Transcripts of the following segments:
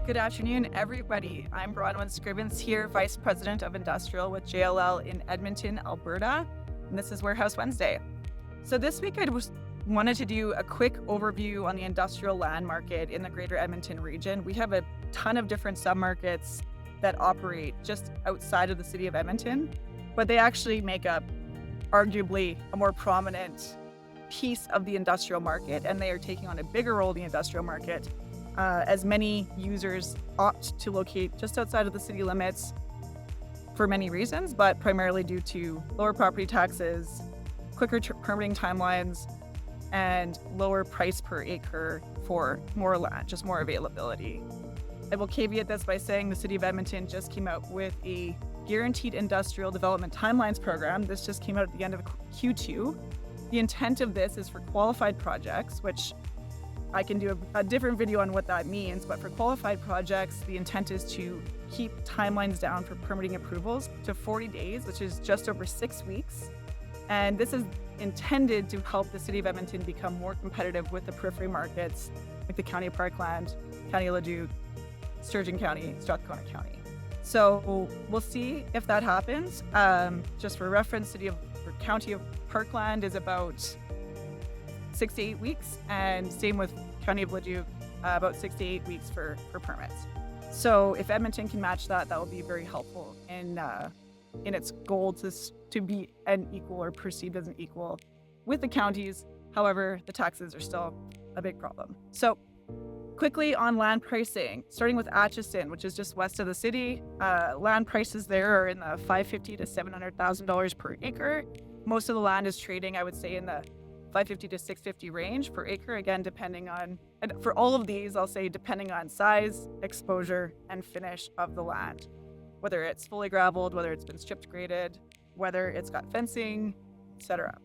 Good afternoon, everybody. I'm Bronwyn Scrivens here, Vice President of Industrial with JLL in Edmonton, Alberta, and this is Warehouse Wednesday. So this week I wanted to do a quick overview on the industrial land market in the Greater Edmonton Region. We have a ton of different submarkets that operate just outside of the city of Edmonton, but they actually make up arguably a more prominent piece of the industrial market, and they are taking on a bigger role in the industrial market as many users opt to locate just outside of the city limits for many reasons, but primarily due to lower property taxes, quicker permitting timelines, and lower price per acre for more land, just more availability. I will caveat this by saying the city of Edmonton just came out with a guaranteed industrial development timelines program. This just came out at the end of Q2. The intent of this is for qualified projects, which I can do a different video on what that means, but for qualified projects, the intent is to keep timelines down for permitting approvals to 40 days, which is just over 6 weeks. And this is intended to help the city of Edmonton become more competitive with the periphery markets, like the County of Parkland, County of Leduc, Sturgeon County, Strathcona County. So we'll see if that happens. Just for reference, County of Parkland is about 6 to 8 weeks, and same with County of Leduc, about 6 to 8 weeks for permits. So if Edmonton can match that, that will be very helpful in its goal to be an equal or perceived as an equal with the counties. However, the taxes are still a big problem. So quickly on land pricing, starting with Acheson, which is just west of the city, land prices there are in the $550,000 to $700,000 per acre. Most of the land is trading, I would say, in the $550,000 to $650,000 range per acre, again, depending on, and for all of these, I'll say depending on size, exposure, and finish of the land. Whether it's fully graveled, whether it's been stripped graded, whether it's got fencing, etc.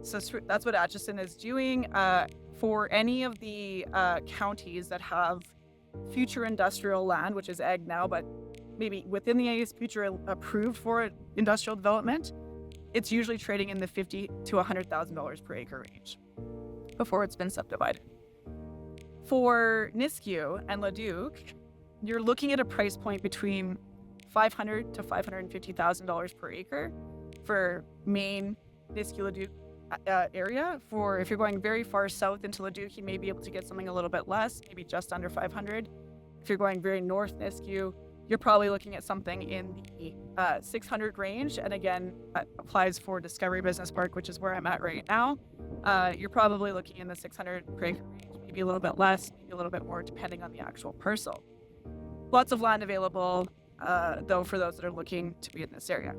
So that's what Acheson is doing. For any of the counties that have future industrial land, which is ag now, but maybe within the AE's future approved for industrial development, it's usually trading in the $50,000 to $100,000 per acre range before it's been subdivided. For Nisku and Leduc, you're looking at a price point between $500,000 to $550,000 per acre for main Nisku Leduc area. For if you're going very far south into Leduc, you may be able to get something a little bit less, maybe just under $500,000. If you're going very north Nisku, you're probably looking at something in the $600,000 range. And again, that applies for Discovery Business Park, which is where I'm at right now. You're probably looking in the $600,000 per acre range, maybe a little bit less, maybe a little bit more, depending on the actual parcel. Lots of land available, though, for those that are looking to be in this area.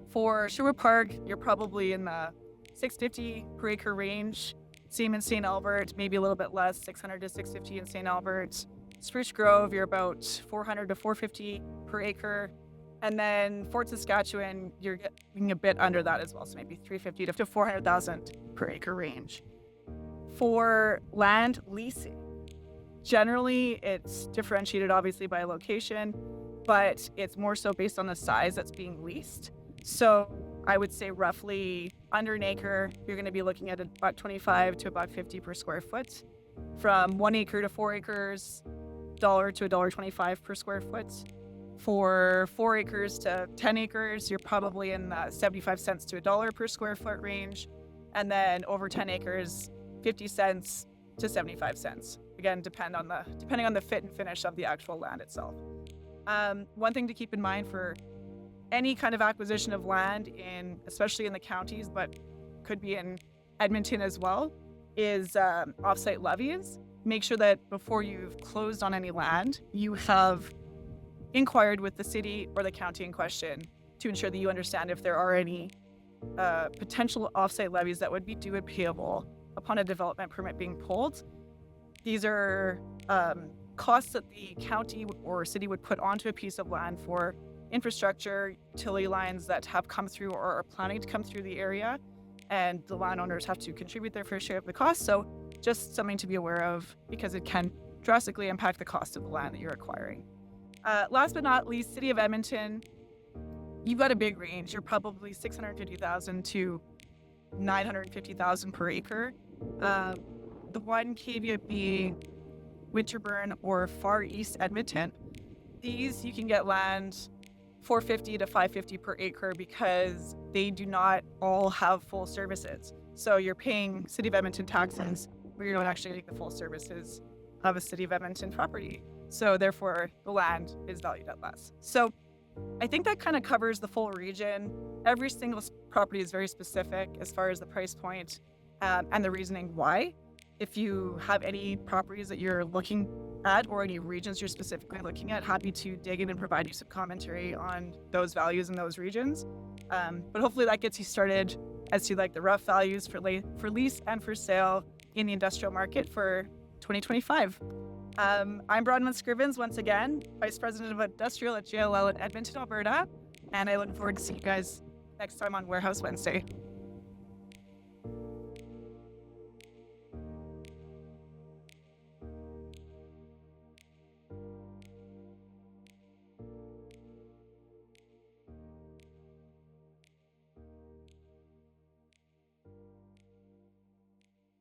For Sherwood Park, you're probably in the $650,000 per acre range. Same in St. Albert, maybe a little bit less, $600,000 to $650,000 in St. Albert. Spruce Grove, you're about $400,000 to $450,000 per acre. And then Fort Saskatchewan, you're getting a bit under that as well, so maybe $350,000 to $400,000 per acre range. For land leasing, generally it's differentiated obviously by location, but it's more so based on the size that's being leased. So I would say roughly under an acre, you're going to be looking at $125 to $150 per square foot. From 1 acre to 4 acres, $1 to $1.25 per square foot. For 4 acres to 10 acres, you're probably in the 75 cents to $1 per square foot range. And then over 10 acres, 50 cents to 75 cents. Again, depending on the fit and finish of the actual land itself. One thing to keep in mind for any kind of acquisition of land, especially in the counties, but could be in Edmonton as well, is offsite levies. Make sure that before you've closed on any land, you have inquired with the city or the county in question to ensure that you understand if there are any potential offsite levies that would be due and payable upon a development permit being pulled. These are costs that the county or city would put onto a piece of land for infrastructure, utility lines that have come through or are planning to come through the area, and the landowners have to contribute their fair share of the cost. So just something to be aware of, because it can drastically impact the cost of the land that you're acquiring. Last but not least, City of Edmonton, you've got a big range. You're probably $650,000 to $950,000 per acre. The one caveat being Winterburn, or Far East Edmonton. These you can get land $450 to $550 per acre because they do not all have full services. So you're paying City of Edmonton taxes where you're not actually getting the full services of a City of Edmonton property. So therefore, the land is valued at less. So I think that kind of covers the full region. Every single property is very specific as far as the price point and the reasoning why. If you have any properties that you're looking at or any regions you're specifically looking at, happy to dig in and provide you some commentary on those values in those regions. But hopefully that gets you started as to like the rough values for lease and for sale in the industrial market for 2025. I'm Bronwyn Scrivens, once again, Vice President of Industrial at JLL in Edmonton, Alberta, and I look forward to seeing you guys next time on Warehouse Wednesday.